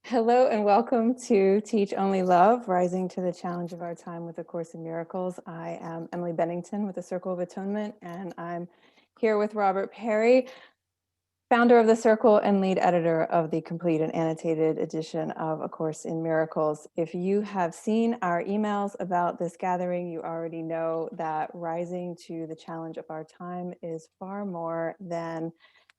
Hello and welcome to Teach Only Love, Rising to the Challenge of Our Time with A Course in Miracles. I am Emily Bennington with the Circle of Atonement, and I'm here with Robert Perry, founder of the Circle and lead editor of the complete and annotated edition of A Course in Miracles. If you have seen our emails about this gathering, you already know that rising to the challenge of our time is far more than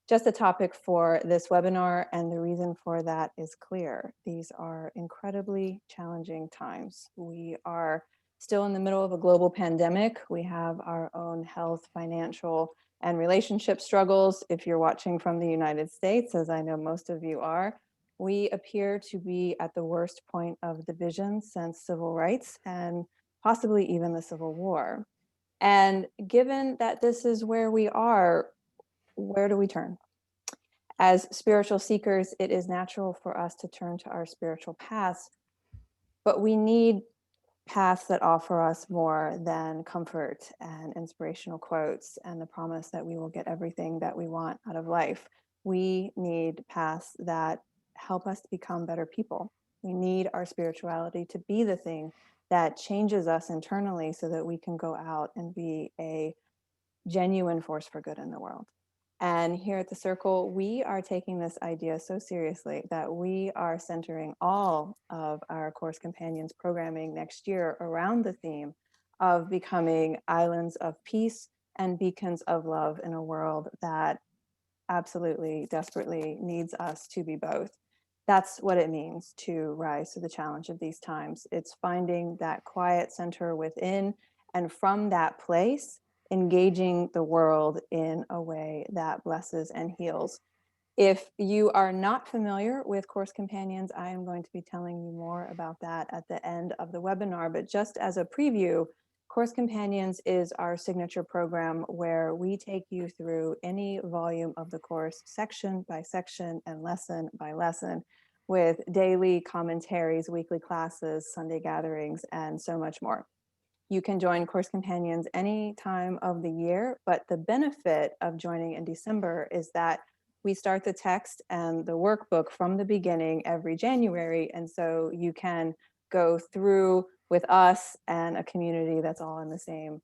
just a topic for this webinar, and the reason for that is clear. These are incredibly challenging times. We are still in the middle of a global pandemic. We have our own health, financial, and relationship struggles. If you're watching from the United States, as I know most of you are, we appear to be at the worst point of division since civil rights and possibly even the Civil War. And given that this is where we are, where do we turn? As spiritual seekers, it is natural for us to turn to our spiritual paths, but we need paths that offer us more than comfort and inspirational quotes and the promise that we will get everything that we want out of life. We need paths that help us to become better people. We need our spirituality to be the thing that changes us internally so that we can go out and be a genuine force for good in the world. And here at the Circle, we are taking this idea so seriously that we are centering all of our Course Companions programming next year around the theme of becoming islands of peace and beacons of love in a world that absolutely, desperately needs us to be both. That's what it means to rise to the challenge of these times. It's finding that quiet center within, and from that place, engaging the world in a way that blesses and heals. If you are not familiar with Course Companions, I am going to be telling you more about that at the end of the webinar. But just as a preview, Course Companions is our signature program where we take you through any volume of the course, section by section and lesson by lesson, with daily commentaries, weekly classes, Sunday gatherings, and so much more. You can join Course Companions any time of the year, but the benefit of joining in December is that we start the text and the workbook from the beginning every January, and so you can go through with us and a community that's all in the same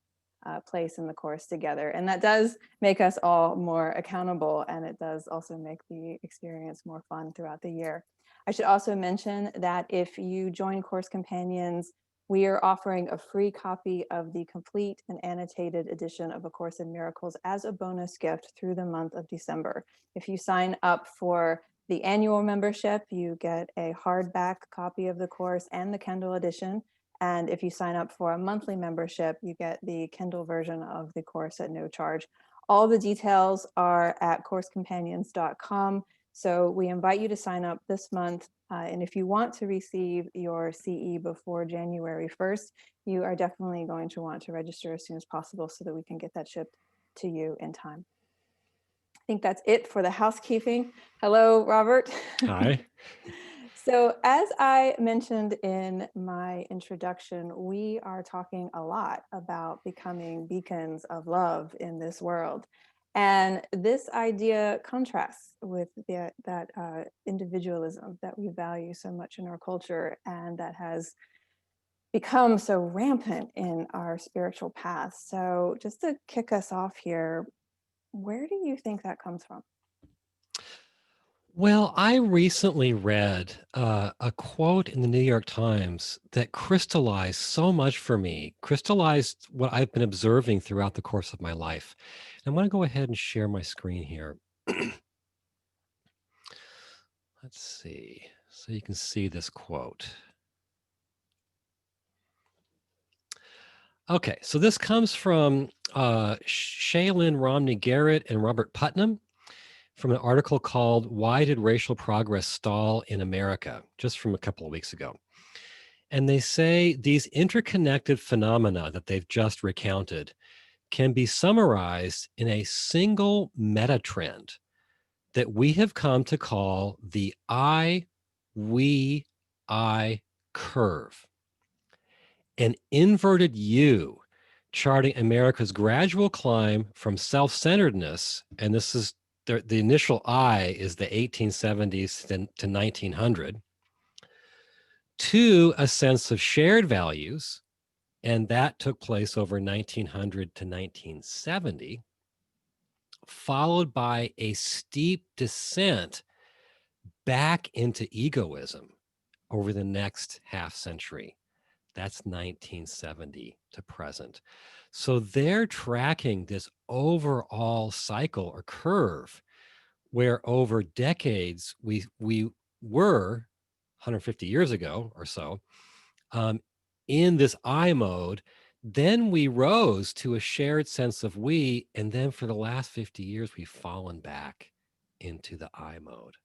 place in the course together. And that does make us all more accountable, and it does also make the experience more fun throughout the year. I should also mention that if you join Course Companions, we are offering a free copy of the complete and annotated edition of A Course in Miracles as a bonus gift through the month of December. If you sign up for the annual membership, you get a hardback copy of the course and the Kindle edition. And if you sign up for a monthly membership, you get the Kindle version of the course at no charge. All the details are at coursecompanions.com. So we invite you to sign up this month. And if you want to receive your CE before January 1st, you are definitely going to want to register as soon as possible so that we can get that shipped to you in time. I think that's it for the housekeeping. Hello, Robert. Hi. So as I mentioned in my introduction, we are talking a lot about becoming beacons of love in this world. And this idea contrasts with that individualism that we value so much in our culture and that has become so rampant in our spiritual path. So just to kick us off here, where do you think that comes from? Well, I recently read a quote in the New York Times that crystallized so much for me, crystallized what I've been observing throughout the course of my life. I'm going to go ahead and share my screen here. Let's see. So you can see this quote. Okay, so this comes from Shaylin Romney Garrett and Robert Putnam, from an article called Why Did Racial Progress Stall in America? Just from a couple of weeks ago. And they say these interconnected phenomena that they've just recounted can be summarized in a single meta trend that we have come to call the I, we, I curve. An inverted U charting America's gradual climb from self-centeredness, and this is the initial I is the 1870s to 1900, to a sense of shared values, and that took place over 1900 to 1970, followed by a steep descent back into egoism over the next half century. That's 1970 to present. So they're tracking this overall cycle or curve where over decades we were 150 years ago or so um, in this I mode. Then we rose to a shared sense of we, and then for the last 50 years we've fallen back into the I mode.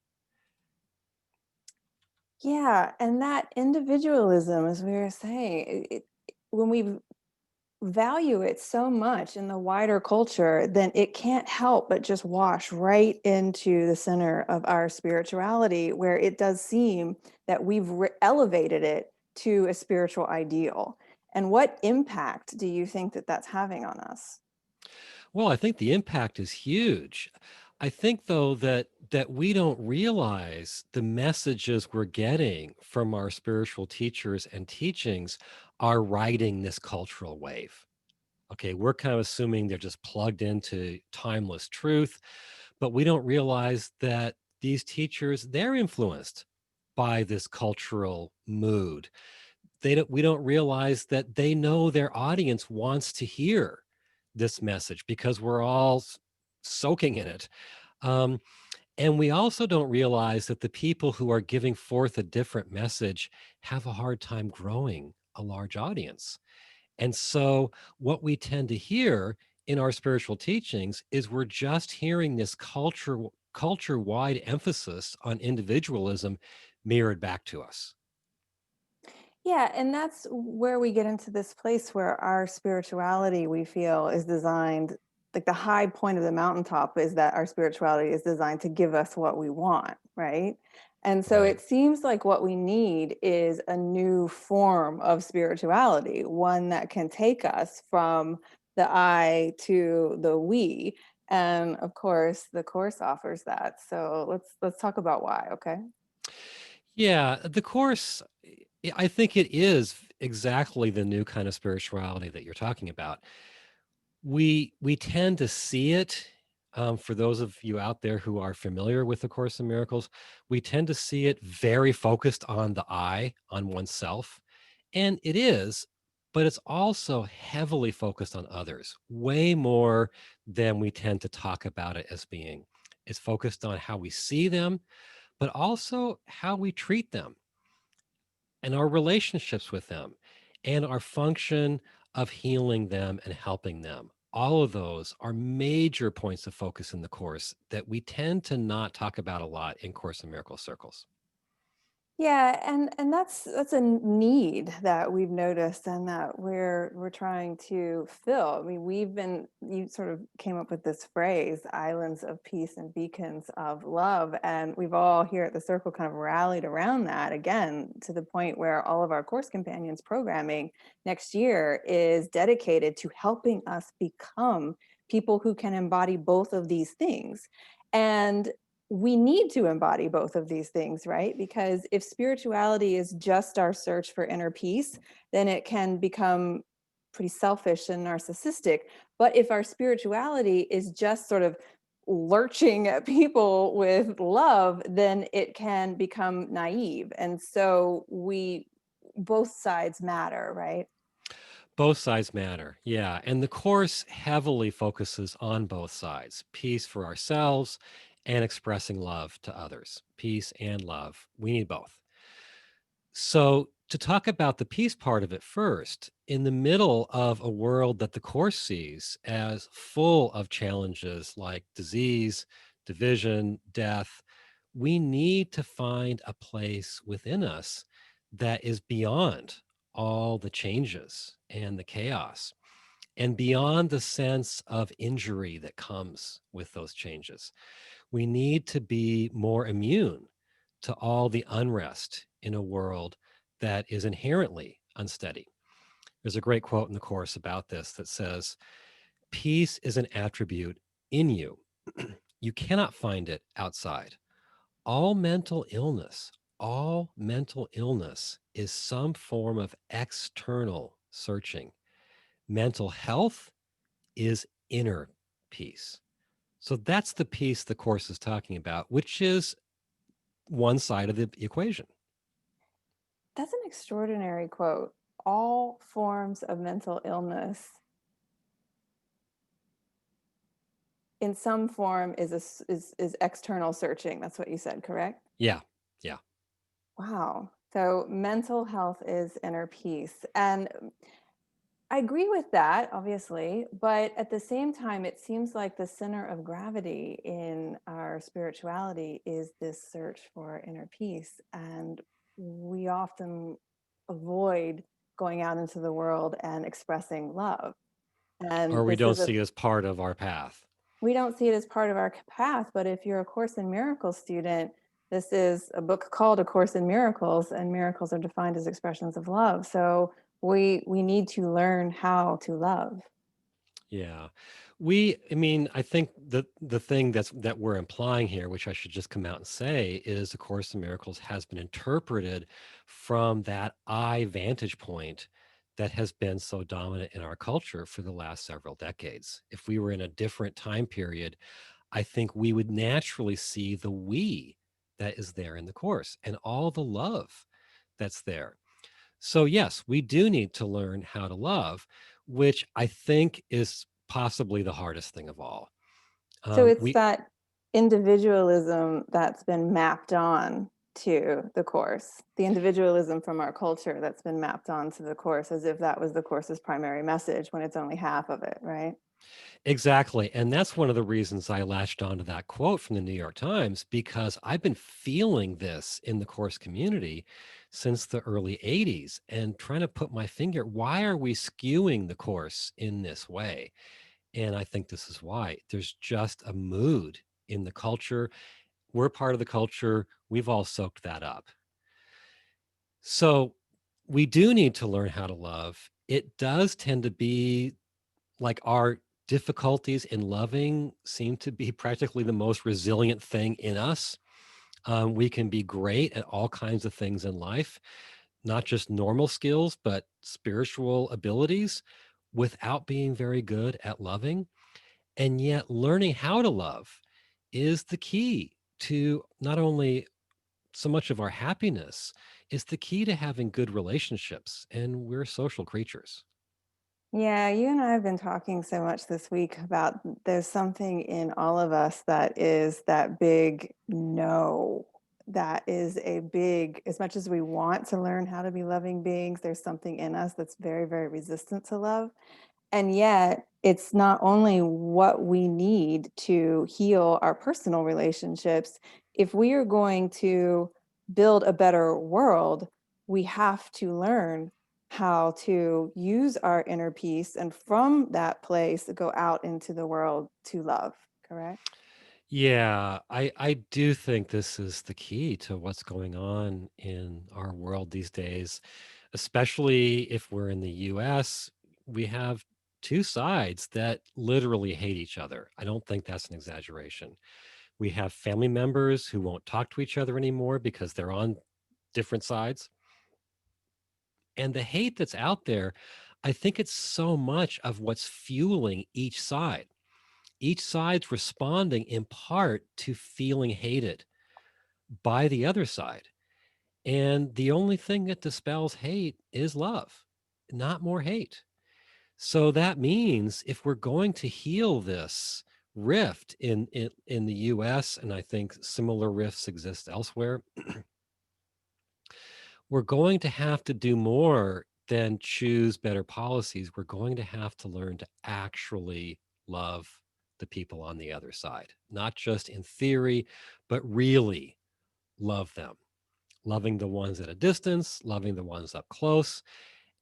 Yeah, and that individualism, as we were saying, when we value it so much in the wider culture, then it can't help but just wash right into the center of our spirituality, where it does seem that we've elevated it to a spiritual ideal. And what impact do you think that that's having on us? Well, I think the impact is huge. I think though that we don't realize the messages we're getting from our spiritual teachers and teachings are riding this cultural wave. Okay, we're kind of assuming they're just plugged into timeless truth, but we don't realize that these teachers, they're influenced by this cultural mood. We don't realize that they know their audience wants to hear this message because we're all soaking in it. Um, and we also don't realize that the people who are giving forth a different message have a hard time growing a large audience. And so, what we tend to hear in our spiritual teachings is we're just hearing this culture wide emphasis on individualism mirrored back to us. Yeah, and that's where we get into this place where our spirituality, we feel, is designed, like the high point of the mountaintop is that our spirituality is designed to give us what we want, right? And so Right. it seems like what we need is a new form of spirituality, one that can take us from the I to the we. And of course, the course offers that. So let's talk about why, okay? Yeah, the course, I think it is exactly the new kind of spirituality that you're talking about. We tend to see it, for those of you out there who are familiar with the Course in Miracles, we tend to see it very focused on the I, on oneself, and it is, but it's also heavily focused on others, way more than we tend to talk about it as being. It's focused on how we see them, but also how we treat them and our relationships with them and our function of healing them and helping them. All of those are major points of focus in the course that we tend to not talk about a lot in Course in Miracles circles. Yeah, and that's a need that we've noticed and that we're trying to fill. I mean, you sort of came up with this phrase, islands of peace and beacons of love, and we've all here at the circle kind of rallied around that again to the point where all of our course companions programming next year is dedicated to helping us become people who can embody both of these things. And we need to embody both of these things, right? Because if spirituality is just our search for inner peace, then it can become pretty selfish and narcissistic. But if our spirituality is just sort of lurching at people with love, then it can become naive. And so both sides matter, right? Both sides matter. Yeah. And the course heavily focuses on both sides peace for ourselves and expressing love to others. Peace and love. We need both. So, to talk about the peace part of it first, in the middle of a world that the Course sees as full of challenges like disease, division, death, we need to find a place within us that is beyond all the changes and the chaos and beyond the sense of injury that comes with those changes. We need to be more immune to all the unrest in a world that is inherently unsteady. There's a great quote in the Course about this that says, peace is an attribute in you. You cannot find it outside. All mental illness, all mental illness is some form of external searching. Mental health is inner peace. So that's the piece the Course is talking about, which is one side of the equation. That's an extraordinary quote. All forms of mental illness in some form is external searching. That's what you said, correct? Yeah. Yeah. Wow. So mental health is inner peace. And I agree with that, obviously, but at the same time, it seems like the center of gravity in our spirituality is this search for inner peace. And we often avoid going out into the world and expressing love. Or And we this don't is a see it as part of our path. we don't see it as part of our path, but if you're a Course in Miracles student, this is a book called A Course in Miracles, and miracles are defined as expressions of love. So we need to learn how to love. Yeah. I think the thing that we're implying here, which I should just come out and say, is A Course in Miracles has been interpreted from that I vantage point that has been so dominant in our culture for the last several decades. If we were in a different time period, I think we would naturally see the we that is there in the Course and all the love that's there. So, yes, we do need to learn how to love, which I think is possibly the hardest thing of all. So it's We that individualism that's been mapped on to the Course, the individualism from our culture that's been mapped onto the Course as if that was the Course's primary message when it's only half of it, right? Exactly. And that's one of the reasons I latched onto that quote from the New York Times, because I've been feeling this in the course community since the early 80s and trying to put my finger, why are we skewing the course in this way? And I think this is why. There's just a mood in the culture. We're part of the culture. We've all soaked that up. So we do need to learn how to love. It does tend to be like our difficulties in loving seem to be practically the most resilient thing in us. We can be great at all kinds of things in life, not just normal skills, but spiritual abilities without being very good at loving. And yet, learning how to love is the key to not only so much of our happiness, is the key to having good relationships. And we're social creatures. Yeah, you and I have been talking so much this week about there's something in all of us that is that big no. That is a big, as much as we want to learn how to be loving beings, there's something in us that's very, very resistant to love. And yet, it's not only what we need to heal our personal relationships. If we are going to build a better world, we have to learn how to use our inner peace and from that place go out into the world to love, correct? Yeah, I do think this is the key to what's going on in our world these days, especially if we're in the US. We have two sides that literally hate each other. I don't think that's an exaggeration. We have family members who won't talk to each other anymore because they're on different sides. And the hate that's out there, I think it's so much of what's fueling each side. Each side's responding in part to feeling hated by the other side. And the only thing that dispels hate is love, not more hate. So that means if we're going to heal this rift in the US, and I think similar rifts exist elsewhere, we're going to have to do more than choose better policies. We're going to have to learn to actually love the people on the other side, not just in theory, but really love them. Loving the ones at a distance, loving the ones up close,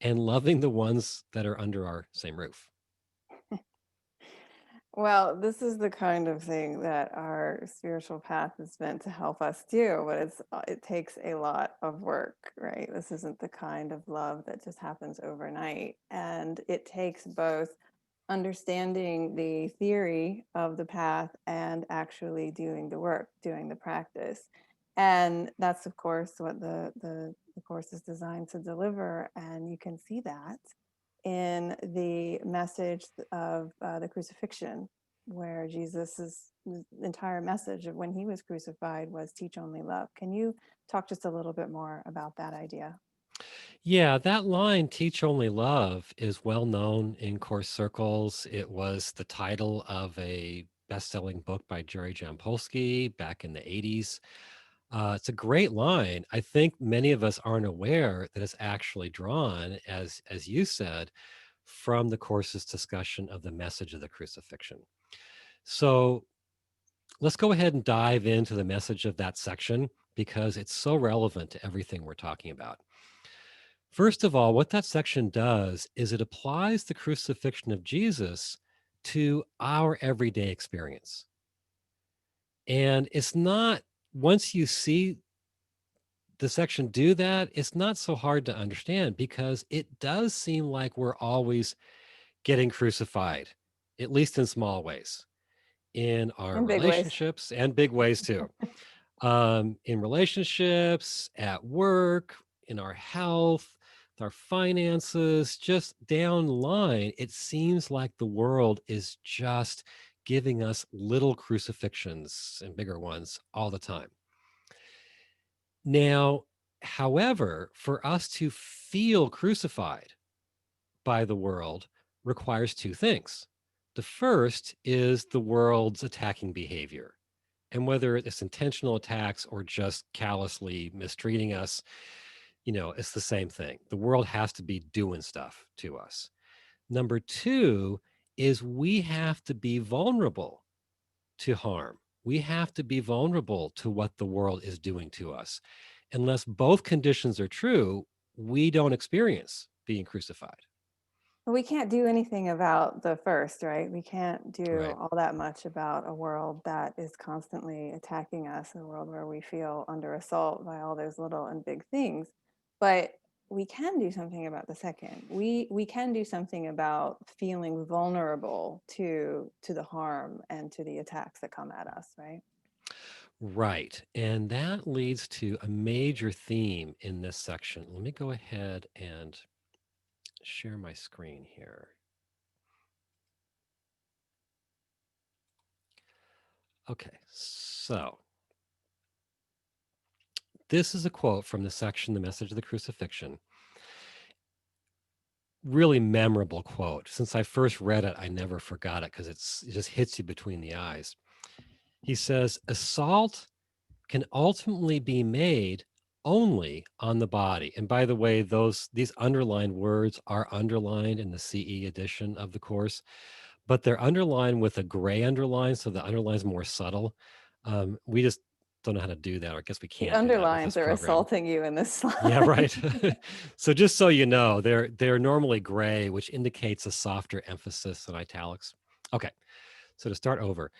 and loving the ones that are under our same roof. Well, this is the kind of thing that our spiritual path is meant to help us do, but it takes a lot of work, right? This isn't the kind of love that just happens overnight, and it takes both understanding the theory of the path and actually doing the work, doing the practice. And that's, of course, what the course is designed to deliver. And you can see that in the message of the crucifixion, where Jesus's entire message of when he was crucified was teach only love. Can you talk just a little bit more about that idea? Yeah, that line, teach only love, is well known in course circles. It was the title of a best-selling book by Jerry Jampolsky back in the 80s. It's a great line. I think many of us aren't aware that it's actually drawn, as you said, from the course's discussion of the message of the crucifixion. So let's go ahead and dive into the message of that section because it's so relevant to everything we're talking about. First of all, what that section does is it applies the crucifixion of Jesus to our everyday experience. And it's not, once you see the section do that, it's not so hard to understand because it does seem like we're always getting crucified, at least in small ways, in our In big ways. relationships and big ways too. In relationships, at work, in our health, with our finances, just down the line, it seems like the world is just giving us little crucifixions and bigger ones all the time. Now, however, for us to feel crucified by the world requires two things. The first is the world's attacking behavior. And whether it's intentional attacks or just callously mistreating us, it's the same thing. The world has to be doing stuff to us. Number two is we have to be vulnerable to harm. We have to be vulnerable to what the world is doing to us. Unless both conditions are true, we don't experience being crucified. But we can't do anything about the first, right? We can't do Right. all that much about a world that is constantly attacking us, a world where we feel under assault by all those little and big things. But we can do something about the second. We can do something about feeling vulnerable to the harm and to the attacks that come at us, right? Right. And that leads to a major theme in this section. Let me go ahead and share my screen here. Okay. So this is a quote from the section, The Message of the Crucifixion. Really memorable quote. Since I first read it, I never forgot it because it just hits you between the eyes. He says, assault can ultimately be made only on the body. And by the way, these underlined words are underlined in the CE edition of the course, but they're underlined with a gray underline, so the underline's more subtle. We just don't know how to do that, or I guess we The can't do that with underlines this are program. assaulting you in this Yeah, slide. right. So just so you know, they're normally gray, which indicates a softer emphasis than italics. Okay, so to start over,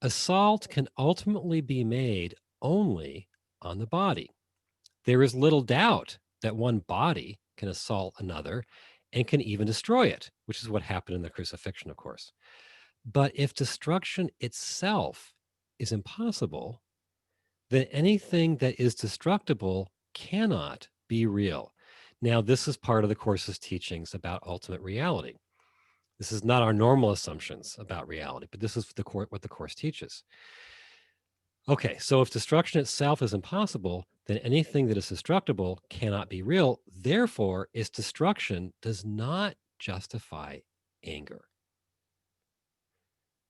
assault can ultimately be made only on the body. There is little doubt that one body can assault another and can even destroy it, which is what happened in the crucifixion, of course. But if destruction itself is impossible, then anything that is destructible cannot be real. Now, this is part of the course's teachings about ultimate reality. This is not our normal assumptions about reality, but this is what the course teaches. Okay, so if destruction itself is impossible, then anything that is destructible cannot be real. Therefore, its destruction does not justify anger.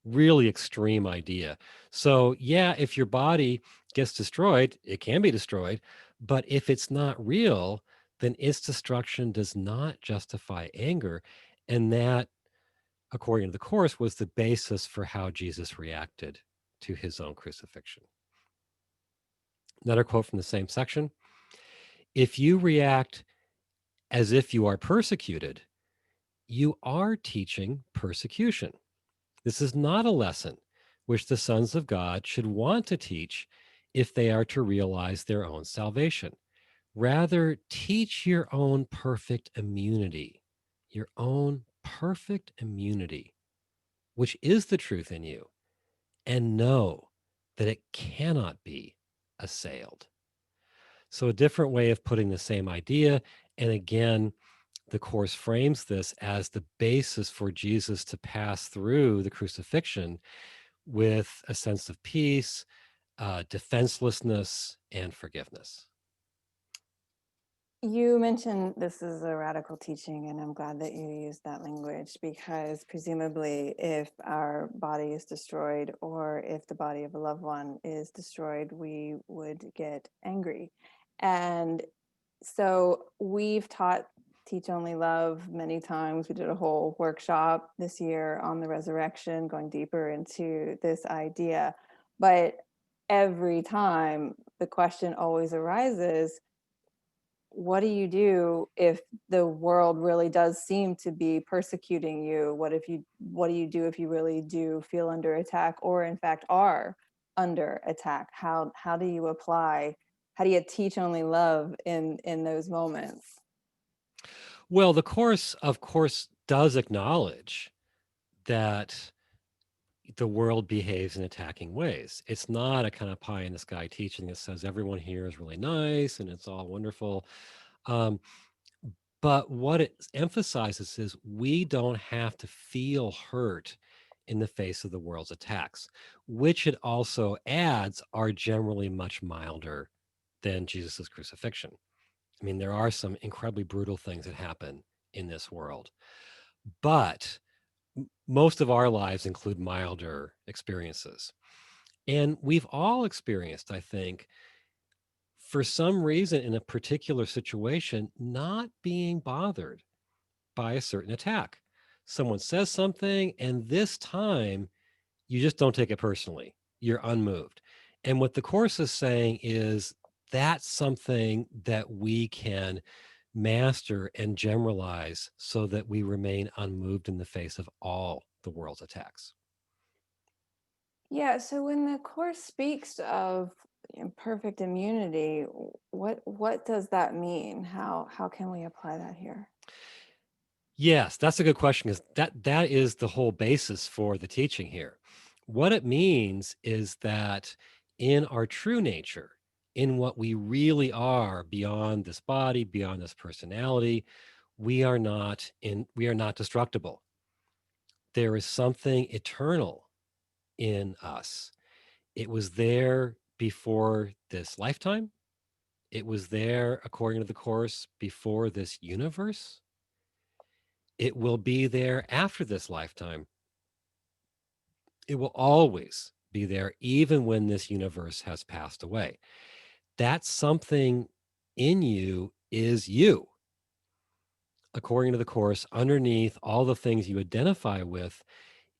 Really extreme idea. So, yeah, if your body gets destroyed, it can be destroyed. But if it's not real, then its destruction does not justify anger. And that, according to the Course, was the basis for how Jesus reacted to his own crucifixion. Another quote from the same section. If you react as if you are persecuted, you are teaching persecution. This is not a lesson which the sons of God should want to teach if they are to realize their own salvation. Rather, teach your own perfect immunity, your own perfect immunity, which is the truth in you, and know that it cannot be assailed. So, a different way of putting the same idea. And again, the Course frames this as the basis for Jesus to pass through the crucifixion with a sense of peace, defenselessness, and forgiveness. You mentioned this is a radical teaching, and I'm glad that you used that language because presumably, if our body is destroyed or if the body of a loved one is destroyed, we would get angry. And so we've taught Teach Only Love many times. We did a whole workshop this year on the resurrection, going deeper into this idea. But every time the question always arises, what do you do if the world really does seem to be persecuting you? What do you do if you really do feel under attack or in fact are under attack? How do you apply, how do you teach only love in those moments? Well, the Course, of course, does acknowledge that the world behaves in attacking ways. It's not a kind of pie in the sky teaching that says everyone here is really nice and it's all wonderful. Um, but what it emphasizes is we don't have to feel hurt in the face of the world's attacks, which it also adds are generally much milder than Jesus's crucifixion. I mean, there are some incredibly brutal things that happen in this world, but most of our lives include milder experiences. And we've all experienced, I think, for some reason in a particular situation, not being bothered by a certain attack. Someone says something, and this time you just don't take it personally. You're unmoved. And what the Course is saying is that's something that we can master and generalize so that we remain unmoved in the face of all the world's attacks. Yeah, so when the Course speaks of perfect immunity, what does that mean? How can we apply that here? Yes, that's a good question because that is the whole basis for the teaching here. What it means is that in our true nature, in what we really are beyond this body, beyond this personality, we are not destructible. There is something eternal in us. It was there before this lifetime. It was there according to the Course before this universe. It will be there after this lifetime. It will always be there, even when this universe has passed away. That something in you is you. According to the Course, underneath all the things you identify with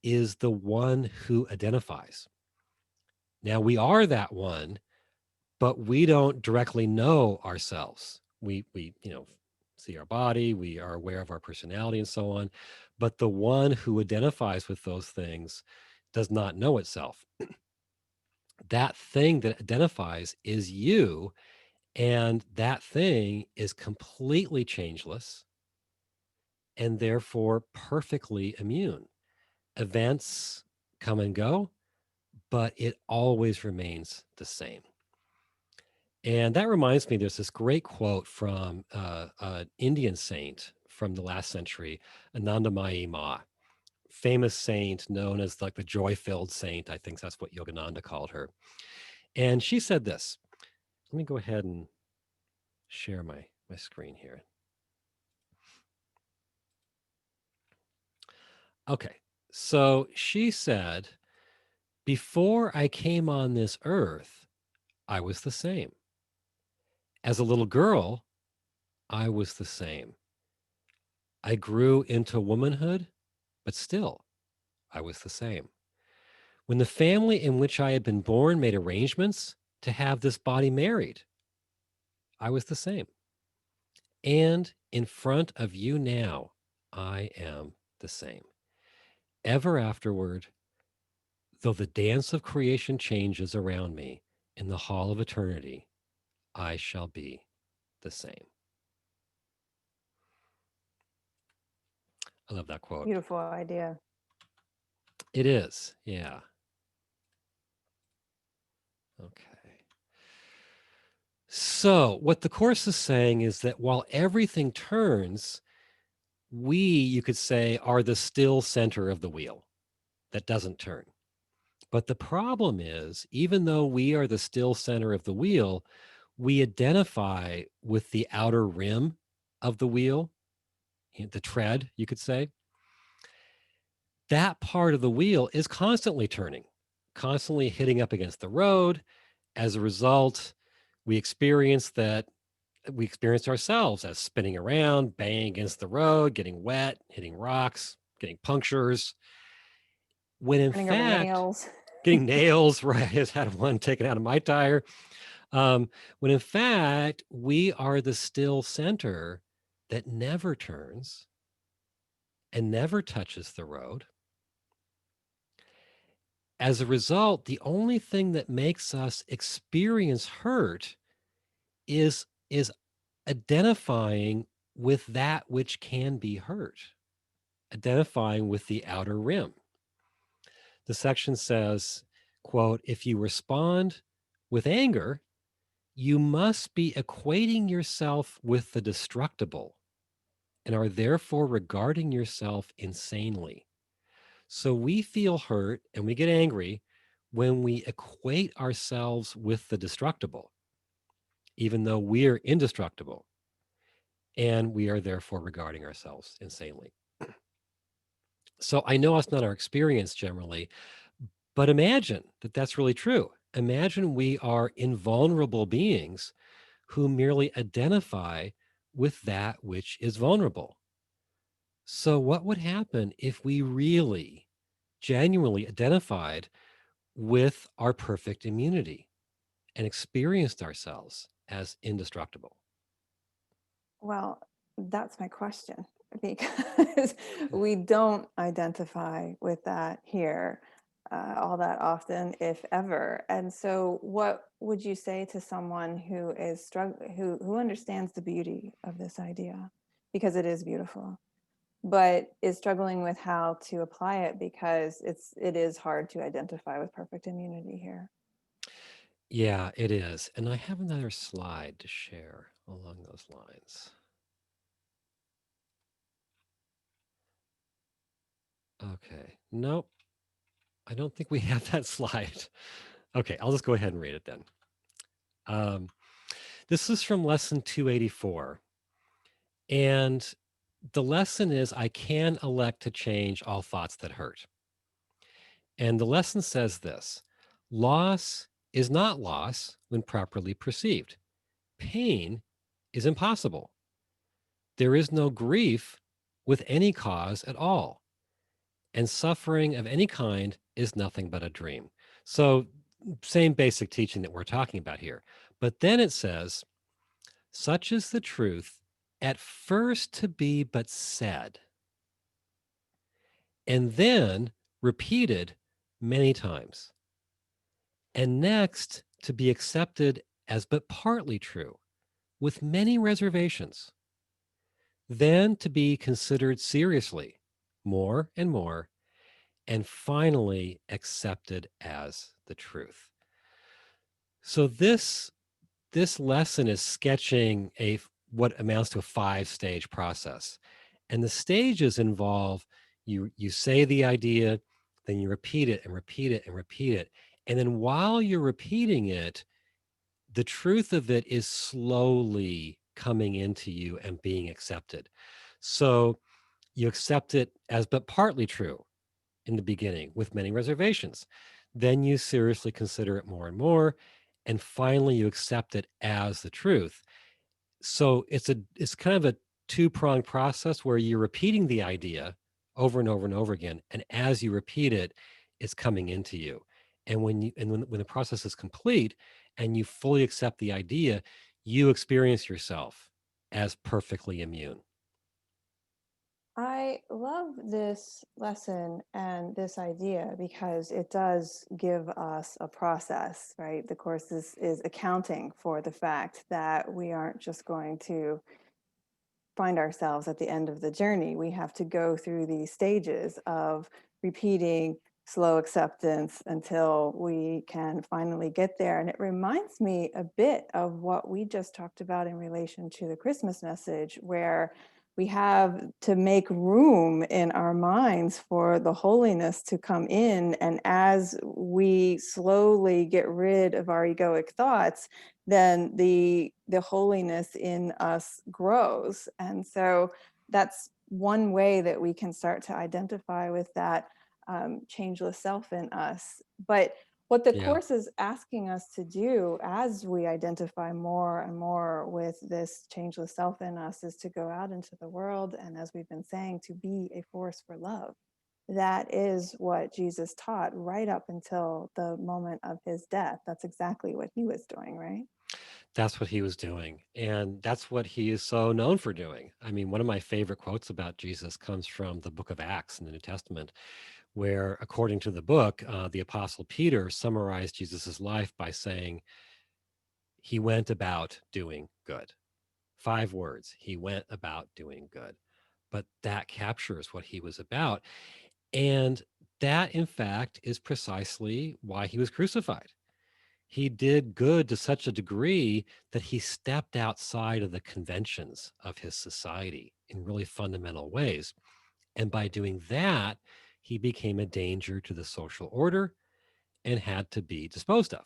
is the one who identifies. Now, we are that one, but we don't directly know ourselves. We see our body, we are aware of our personality and so on, but the one who identifies with those things does not know itself. That thing that identifies is you, and that thing is completely changeless and therefore perfectly immune. Events come and go, but it always remains the same. And that reminds me, there's this great quote from an Indian saint from the last century, Anandamayi Ma, famous saint known as like the joy-filled saint. I think that's what Yogananda called her. And she said this. Let me go ahead and share my screen here. Okay. So she said, before I came on this earth, I was the same. As a little girl, I was the same. I grew into womanhood, but still, I was the same. When the family in which I had been born made arrangements to have this body married, I was the same. And in front of you now, I am the same. Ever afterward, though the dance of creation changes around me in the hall of eternity, I shall be the same. I love that quote. Beautiful idea. It is. Yeah. Okay. So, what the Course is saying is that while everything turns, we, you could say, are the still center of the wheel that doesn't turn. But the problem is, even though we are the still center of the wheel, we identify with the outer rim of the wheel, the tread, you could say. That part of the wheel is constantly turning, constantly hitting up against the road. As a result, we experience that we experienced ourselves as spinning around, banging against the road, getting wet, hitting rocks, getting punctures, when in Turning over fact, nails. getting nails, right? I just had one taken out of my tire. When in fact, we are the still center that never turns and never touches the road. As a result, the only thing that makes us experience hurt is identifying with that which can be hurt, identifying with the outer rim. The section says, quote, if you respond with anger, you must be equating yourself with the destructible and are therefore regarding yourself insanely. So we feel hurt and we get angry when we equate ourselves with the destructible, even though we're indestructible, and we are therefore regarding ourselves insanely. So I know it's not our experience generally, but imagine that that's really true. Imagine we are invulnerable beings who merely identify with that which is vulnerable. So, what would happen if we really, genuinely identified with our perfect immunity and experienced ourselves as indestructible? Well, that's my question because we don't identify with that here all that often, if ever. And so, what would you say to someone who is struggling, who understands the beauty of this idea because it is beautiful, but is struggling with how to apply it because it is hard to identify with perfect immunity here? Yeah, it is. And I have another slide to share along those lines. Okay. Nope. I don't think we have that slide. Okay, I'll just go ahead and read it then. Um, this is from lesson 284. And the lesson is I can elect to change all thoughts that hurt. And the lesson says this: loss is not loss when properly perceived. Pain is impossible. There is no grief with any cause at all. And suffering of any kind is nothing but a dream. So, same basic teaching that we're talking about here. But then it says, such is the truth, at first to be but said, and then repeated many times, and next to be accepted as but partly true, with many reservations, then to be considered seriously more and more, and finally accepted as the truth. So this lesson is sketching what amounts to a 5-stage process. And the stages involve you say the idea, then you repeat it and repeat it and repeat it. And then while you're repeating it, the truth of it is slowly coming into you and being accepted. So you accept it as but partly true in the beginning with many reservations. Then you seriously consider it more and more. And finally, you accept it as the truth. So it's kind of a two-pronged process where you're repeating the idea over and over and over again. And as you repeat it, it's coming into you. And when the process is complete and you fully accept the idea, you experience yourself as perfectly immune. I love this lesson and this idea because it does give us a process, right? The course is accounting for the fact that we aren't just going to find ourselves at the end of the journey. We have to go through these stages of repeating slow acceptance until we can finally get there. And it reminds me a bit of what we just talked about in relation to the Christmas message, where we have to make room in our minds for the holiness to come in. And as we slowly get rid of our egoic thoughts, then the holiness in us grows. And so that's one way that we can start to identify with that changeless self in us. But what the Yeah. Course is asking us to do as we identify more and more with this changeless self in us is to go out into the world and, as we've been saying, to be a force for love. That is what Jesus taught right up until the moment of his death. That's exactly what he was doing, right? That's what he was doing. And that's what he is so known for doing. I mean, one of my favorite quotes about Jesus comes from the book of Acts in the New Testament, where, according to the book, the Apostle Peter summarized Jesus's life by saying, he went about doing good. 5 words, he went about doing good. But that captures what he was about. And that, in fact, is precisely why he was crucified. He did good to such a degree that he stepped outside of the conventions of his society in really fundamental ways. And by doing that, he became a danger to the social order and had to be disposed of.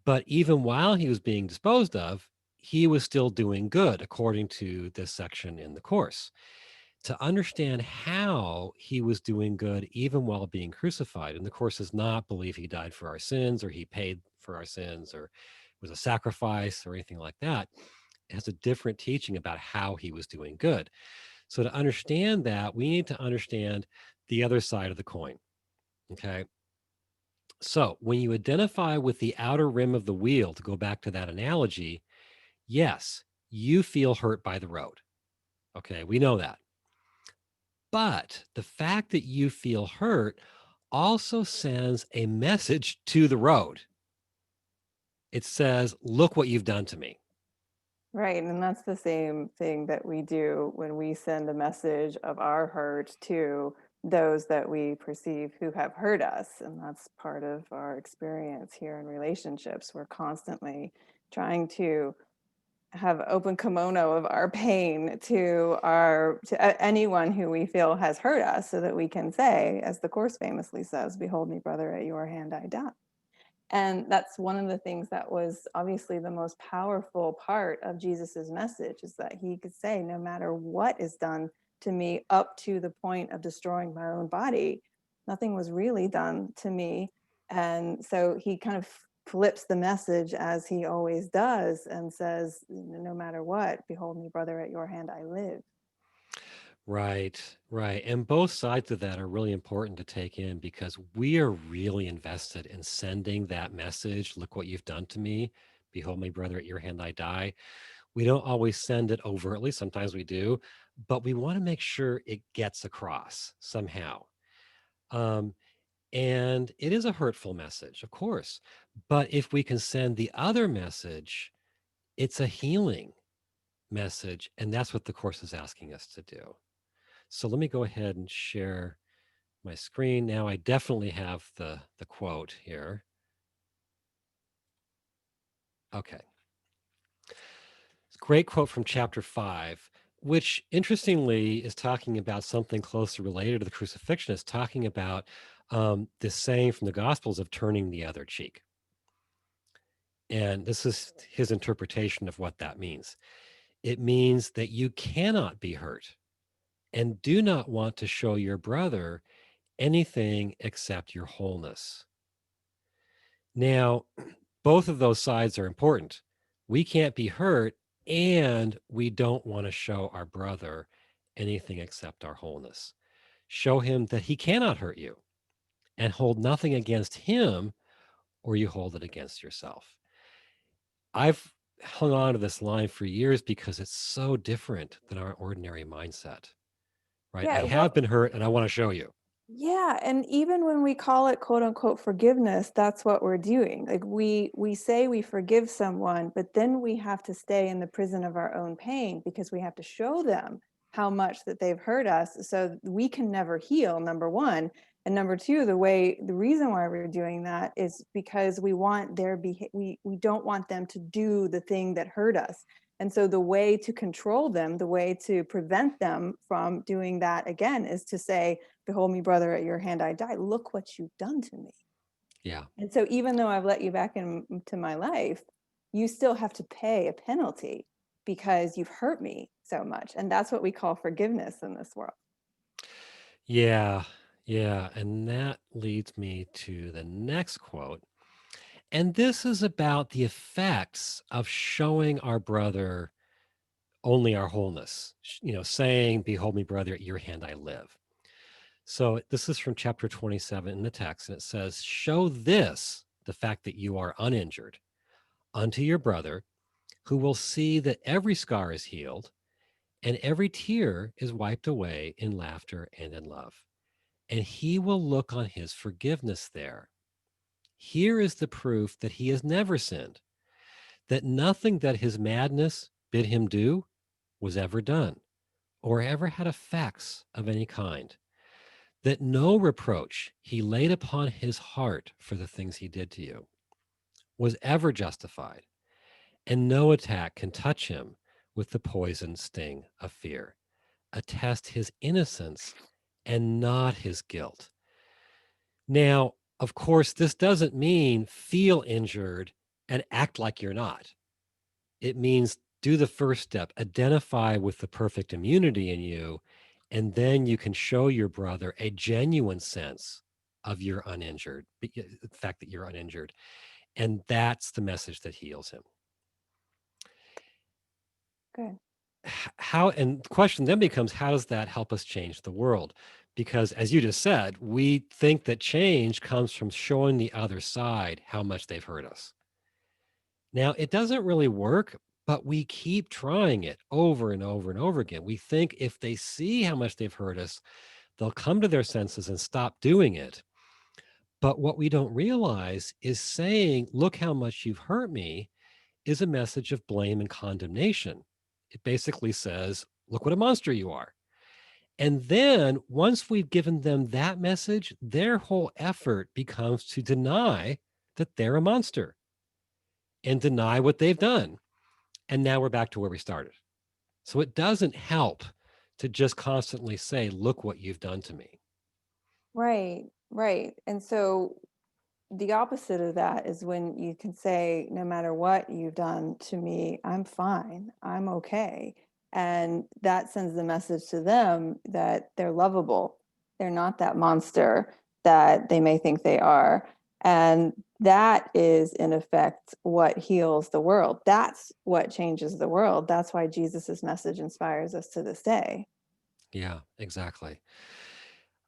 But even while he was being disposed of, he was still doing good, according to this section in the Course. To understand how he was doing good even while being crucified, and the Course does not believe he died for our sins or he paid for our sins or was a sacrifice or anything like that. It has a different teaching about how he was doing good. So to understand that, we need to understand the other side of the coin. Okay. So when you identify with the outer rim of the wheel, to go back to that analogy, yes, you feel hurt by the road. Okay. We know that. But the fact that you feel hurt also sends a message to the road. It says, look what you've done to me. Right. And that's the same thing that we do when we send a message of our hurt to those that we perceive who have hurt us. And that's part of our experience here in relationships. We're constantly trying to have open kimono of our pain to anyone who we feel has hurt us, so that we can say, as the Course famously says, behold me, brother, at your hand I die. And that's one of the things that was obviously the most powerful part of Jesus's message, is that he could say, no matter what is done to me up to the point of destroying my own body, nothing was really done to me. And so he kind of flips the message, as he always does, and says, no matter what, behold me, brother, at your hand I live. Right, right. And both sides of that are really important to take in because we are really invested in sending that message. Look what you've done to me. Behold, my brother, at your hand I die. We don't always send it overtly. Sometimes we do, but we want to make sure it gets across somehow. Um, and it is a hurtful message, of course. But if we can send the other message, it's a healing message. And that's what the Course is asking us to do. So let me go ahead and share my screen. Now I definitely have the quote here. Okay. It's a great quote from chapter 5, which interestingly is talking about something closely related to the crucifixion. It's talking about this saying from the Gospels of turning the other cheek. And this is his interpretation of what that means. It means that you cannot be hurt and do not want to show your brother anything except your wholeness. Now, both of those sides are important. We can't be hurt, and we don't want to show our brother anything except our wholeness. Show him that he cannot hurt you and hold nothing against him, or you hold it against yourself. I've hung on to this line for years because it's so different than our ordinary mindset, right? I Yeah, have well, been hurt and I want to show you. yeah, and even when we call it quote unquote forgiveness, that's what we're doing. Like we say we forgive someone, but then we have to stay in the prison of our own pain because we have to show them how much that they've hurt us, so we can never heal, number one. And number two, the reason why we're doing that is because we want we don't want them to do the thing that hurt us. And so the way to control them, the way to prevent them from doing that again, is to say, behold me, brother, at your hand I die. Look what you've done to me. Yeah. And so even though I've let you back into my life, you still have to pay a penalty because you've hurt me so much. And that's what we call forgiveness in this world. Yeah. Yeah. And that leads me to the next quote. And this is about the effects of showing our brother only our wholeness, saying, behold me, brother, at your hand I live. So this is from chapter 27 in the text, and it says, show this, the fact that you are uninjured, unto your brother, who will see that every scar is healed and every tear is wiped away in laughter and in love. And he will look on his forgiveness there. Here is the proof that he has never sinned, that nothing that his madness bid him do was ever done or ever had effects of any kind, that no reproach he laid upon his heart for the things he did to you was ever justified, and no attack can touch him with the poison sting of fear. Attest his innocence and not his guilt. Now, of course, this doesn't mean feel injured and act like you're not. It means do the first step, identify with the perfect immunity in you, and then you can show your brother a genuine sense of your uninjured, the fact that you're uninjured. And that's the message that heals him. Good. How, and the question then becomes, how does that help us change the world? Because as you just said, we think that change comes from showing the other side how much they've hurt us. Now, it doesn't really work, but we keep trying it over and over and over again. We think if they see how much they've hurt us, they'll come to their senses and stop doing it. But what we don't realize is saying, look how much you've hurt me, is a message of blame and condemnation. It basically says, look what a monster you are. And then once we've given them that message, their whole effort becomes to deny that they're a monster and deny what they've done. And now we're back to where we started. So it doesn't help to just constantly say, look what you've done to me. Right, right. And so the opposite of that is when you can say, no matter what you've done to me, I'm fine, I'm okay. And that sends the message to them that they're lovable. They're not that monster that they may think they are. And that is, in effect, what heals the world. That's what changes the world. That's why Jesus's message inspires us to this day. Yeah, exactly.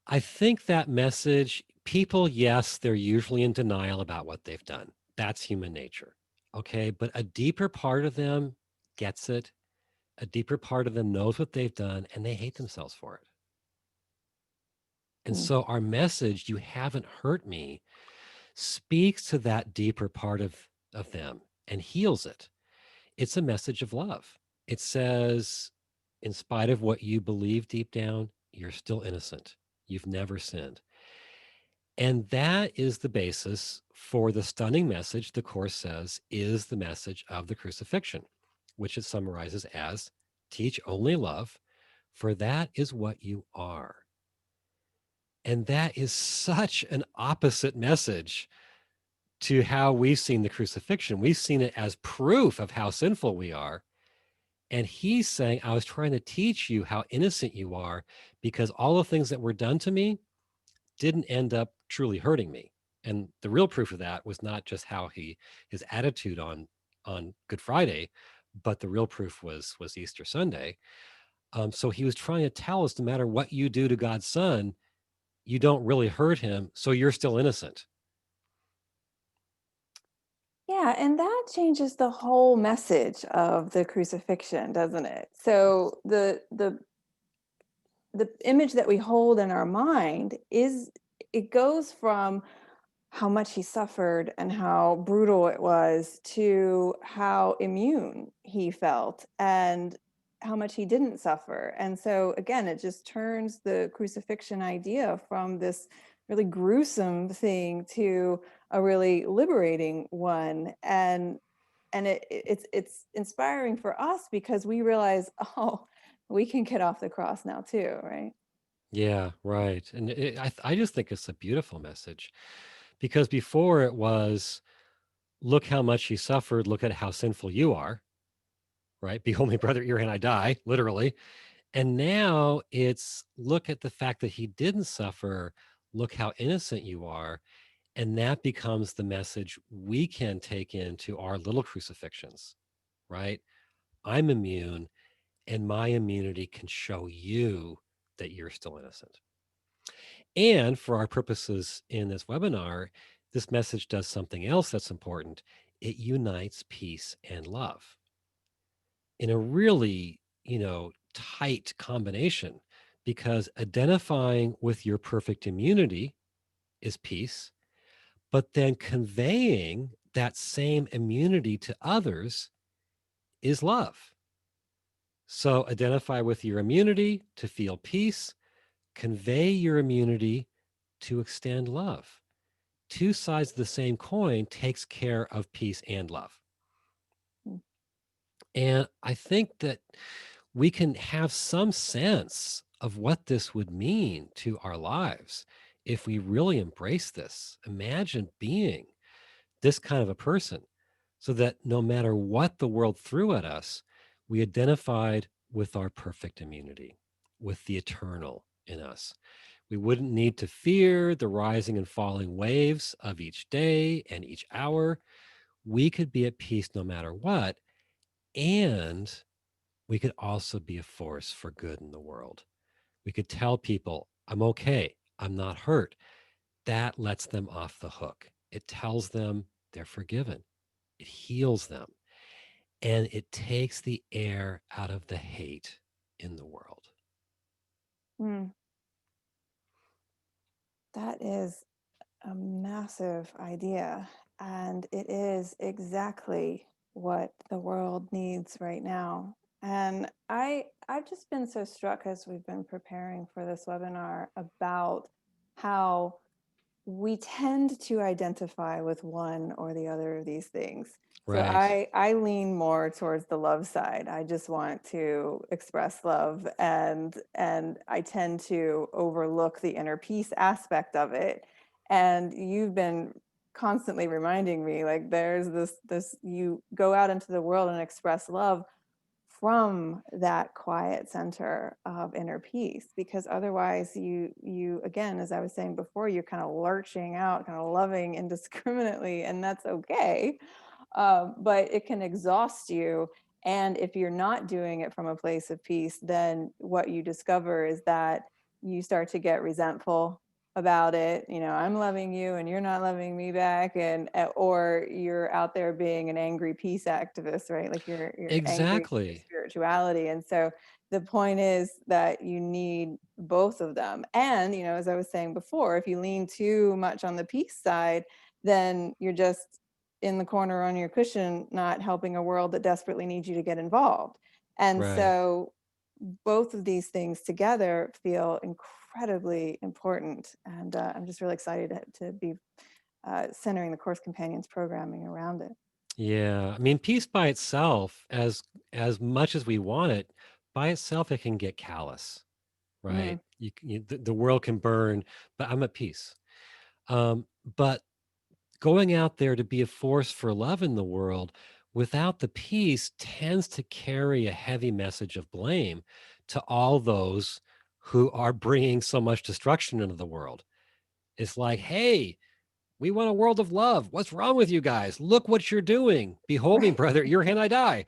I think that message, people, yes, they're usually in denial about what they've done. That's human nature. Okay. But a deeper part of them gets it. A deeper part of them knows what they've done and they hate themselves for it. And Mm. so our message, you haven't hurt me, speaks to that deeper part of them and heals it. It's a message of love. It says, in spite of what you believe deep down, you're still innocent. You've never sinned. And that is the basis for the stunning message the Course says is the message of the crucifixion, which it summarizes as teach only love, for that is what you are. And that is such an opposite message to how we've seen the crucifixion. We've seen it as proof of how sinful we are. And he's saying, I was trying to teach you how innocent you are because all the things that were done to me didn't end up truly hurting me. And the real proof of that was not just how his attitude on Good Friday, but the real proof was Easter Sunday. So he was trying to tell us no matter what you do to God's son, you don't really hurt him, so you're still innocent. Yeah, and that changes the whole message of the crucifixion, doesn't it? So the image that we hold in our mind is, it goes from how much he suffered and how brutal it was to how immune he felt. And how much he didn't suffer. And so again, it just turns the crucifixion idea from this really gruesome thing to a really liberating one. And it's inspiring for us because we realize, oh, we can get off the cross now too, right? Yeah, right. And I just think it's a beautiful message because before it was, look how much he suffered, look at how sinful you are, right? Behold me, brother, ere and I die, literally. And now it's, look at the fact that he didn't suffer, look how innocent you are. And that becomes the message we can take into our little crucifixions, right? I'm immune, and my immunity can show you that you're still innocent. And for our purposes in this webinar, this message does something else that's important. It unites peace and love in a really, tight combination, because identifying with your perfect immunity is peace, but then conveying that same immunity to others is love. So identify with your immunity to feel peace, convey your immunity to extend love. Two sides of the same coin takes care of peace and love. Mm. And I think that we can have some sense of what this would mean to our lives if we really embrace this. Imagine being this kind of a person so that no matter what the world threw at us, we identified with our perfect immunity, with the eternal in us. We wouldn't need to fear the rising and falling waves of each day and each hour. We could be at peace no matter what. And we could also be a force for good in the world. We could tell people, I'm okay, I'm not hurt. That lets them off the hook. It tells them they're forgiven, it heals them, and it takes the air out of the hate in the world. Mm. That is a massive idea. And it is exactly what the world needs right now. And I've just been so struck as we've been preparing for this webinar about how we tend to identify with one or the other of these things. So Right. I lean more towards the love side. I just want to express love, and I tend to overlook the inner peace aspect of it. And you've been constantly reminding me, like, there's this you go out into the world and express love from that quiet center of inner peace, because otherwise you again, as I was saying before, you're kind of lurching out, kind of loving indiscriminately, and that's okay. But it can exhaust you. And if you're not doing it from a place of peace, then what you discover is that you start to get resentful about it. I'm loving you and you're not loving me back, and or you're out there being an angry peace activist, right? Like you're angry with your Exactly. spirituality. And so the point is that you need both of them. And as I was saying before, if you lean too much on the peace side, then you're just in the corner on your cushion, not helping a world that desperately needs you to get involved. And Right. so both of these things together feel incredibly important. And I'm just really excited to be centering the Course Companions programming around it. Yeah. I mean, peace by itself, as much as we want it, by itself it can get callous, right? Mm, The world can burn, but I'm at peace. But going out there to be a force for love in the world without the peace tends to carry a heavy message of blame to all those who are bringing so much destruction into the world. It's like, hey, we want a world of love. What's wrong with you guys? Look what you're doing. Behold me, right. brother, your hand I die.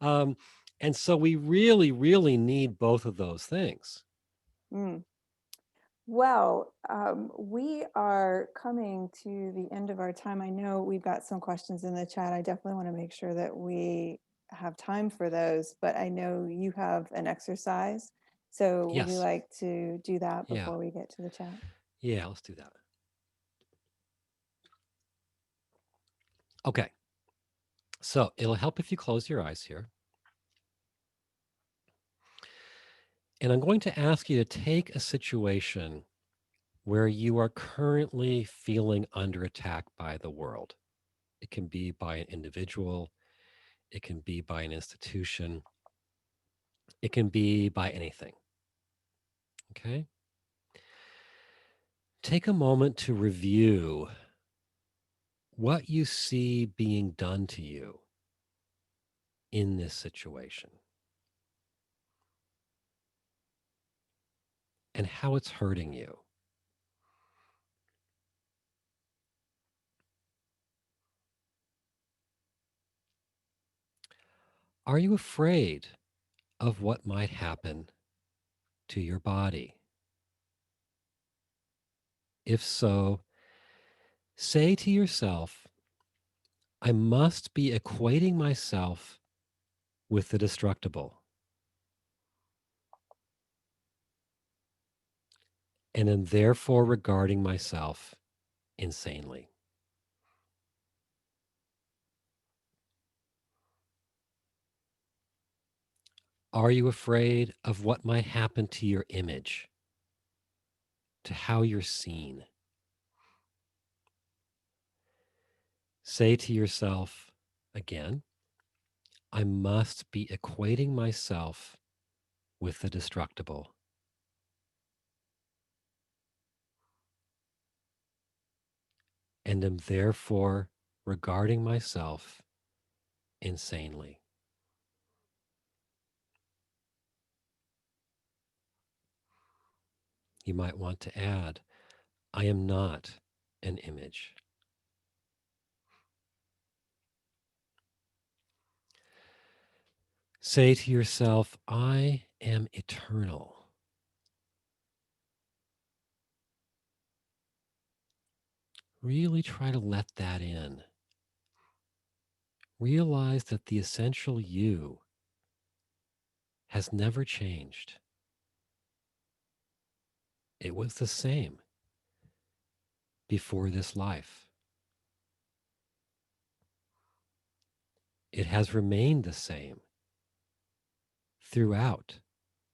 Um, and so we really, really need both of those things. Mm. Well, we are coming to the end of our time. I know we've got some questions in the chat. I definitely want to make sure that we have time for those, but I know you have an exercise. So would you Yes. like to do that Yeah. before we get to the chat? Yeah. Let's do that. Okay. So it'll help if you close your eyes here. And I'm going to ask you to take a situation where you are currently feeling under attack by the world. It can be by an individual, it can be by an institution, it can be by anything. Okay? Take a moment to review what you see being done to you in this situation and how it's hurting you. Are you afraid of what might happen to your body? If so, say to yourself, I must be equating myself with the destructible, and am therefore regarding myself insanely. Are you afraid of what might happen to your image, to how you're seen? Say to yourself again, I must be equating myself with the destructible, and am therefore regarding myself insanely. You might want to add, I am not an image. Say to yourself, I am eternal. Really try to let that in. Realize that the essential you has never changed. It was the same before this life. It has remained the same throughout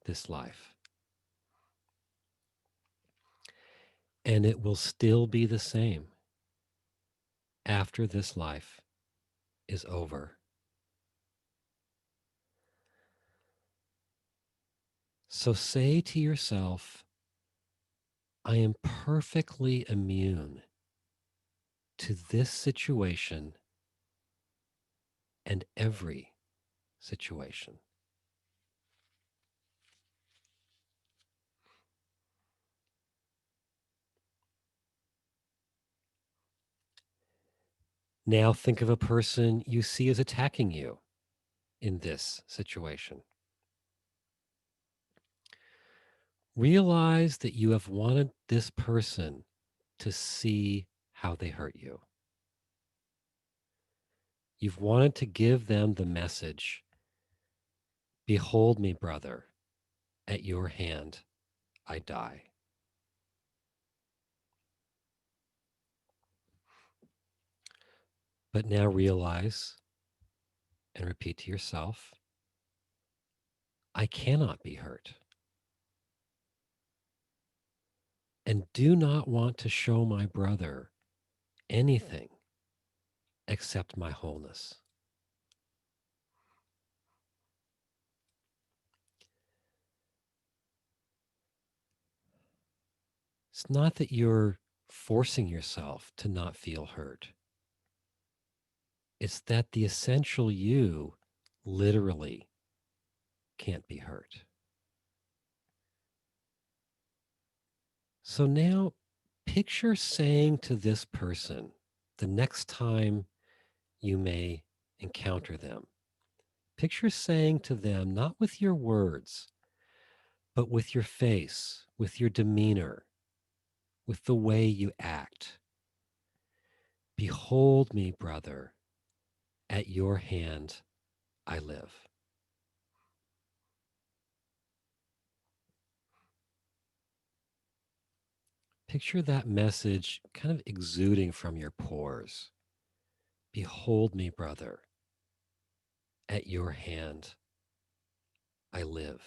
this life. And it will still be the same after this life is over. So say to yourself, I am perfectly immune to this situation and every situation. Now think of a person you see as attacking you in this situation. Realize that you have wanted this person to see how they hurt you. You've wanted to give them the message, behold me, brother, at your hand I die. But now realize and repeat to yourself, I cannot be hurt, and do not want to show my brother anything except my wholeness. It's not that you're forcing yourself to not feel hurt. It's that the essential you literally can't be hurt. So now picture saying to this person the next time you may encounter them, picture saying to them, not with your words, but with your face, with your demeanor, with the way you act. Behold me, brother, at your hand I live. Picture that message kind of exuding from your pores. Behold me, brother, at your hand I live.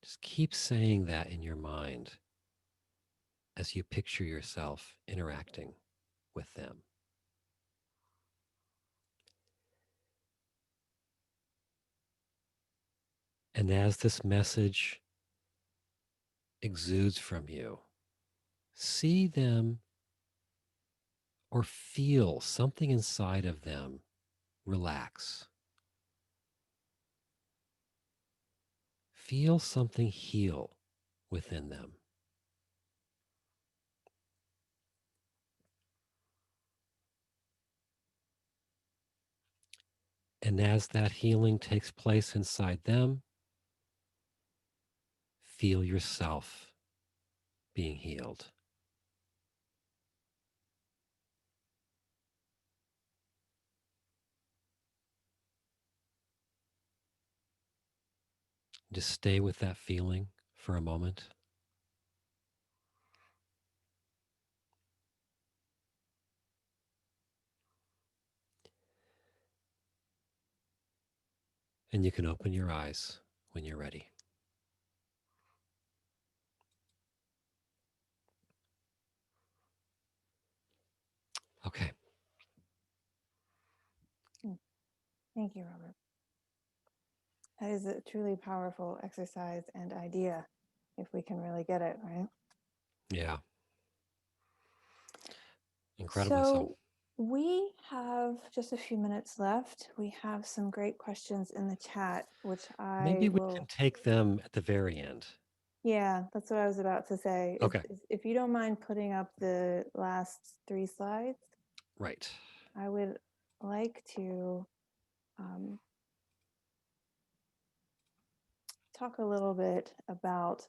Just keep saying that in your mind as you picture yourself interacting with them. And as this message exudes from you, see them or feel something inside of them relax. Feel something heal within them. And as that healing takes place inside them, feel yourself being healed. Just stay with that feeling for a moment. And you can open your eyes when you're ready. Okay. Thank you, Robert. That is a truly powerful exercise and idea if we can really get it, right? Yeah. Incredibly so. So we have just a few minutes left. We have some great questions in the chat, which I Maybe we can will. take them at the very end. Yeah, that's what I was about to say. Okay. If you don't mind putting up the last 3 slides, Right. I would like to um, talk a little bit about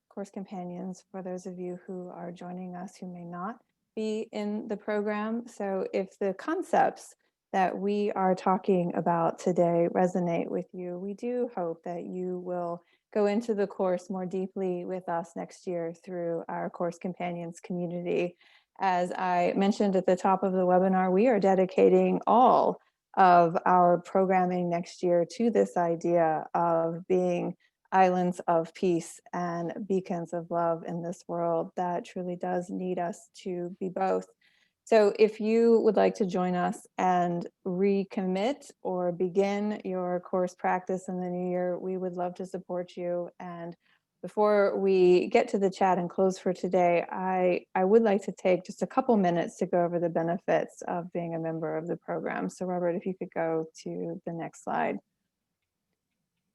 Course Companions for those of you who are joining us who may not be in the program. So if the concepts that we are talking about today resonate with you, we do hope that you will go into the course more deeply with us next year through our Course Companions community. As I mentioned at the top of the webinar, we are dedicating all of our programming next year to this idea of being islands of peace and beacons of love in this world that truly does need us to be both. So if you would like to join us and recommit or begin your course practice in the new year, we would love to support you. And before we get to the chat and close for today, I would like to take just a couple minutes to go over the benefits of being a member of the program. So Robert, if you could go to the next slide.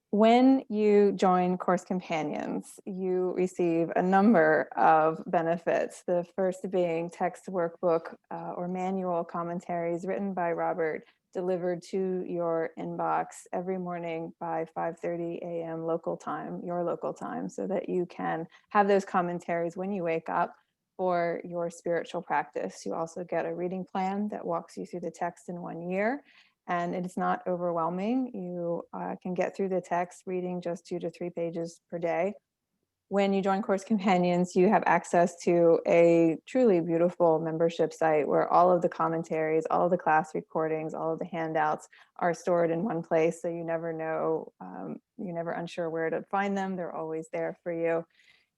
When you join Course Companions, you receive a number of benefits. The first being text workbook or manual commentaries written by Robert, delivered to your inbox every morning by 5:30 a.m. local time, your local time, so that you can have those commentaries when you wake up for your spiritual practice. You also get a reading plan that walks you through the text in 1 year, and it is not overwhelming. You can get through the text reading just 2 to 3 pages per day. When you join Course Companions, you have access to a truly beautiful membership site where all of the commentaries, all of the class recordings, all of the handouts are stored in one place. So you never know, you're never unsure where to find them. They're always there for you.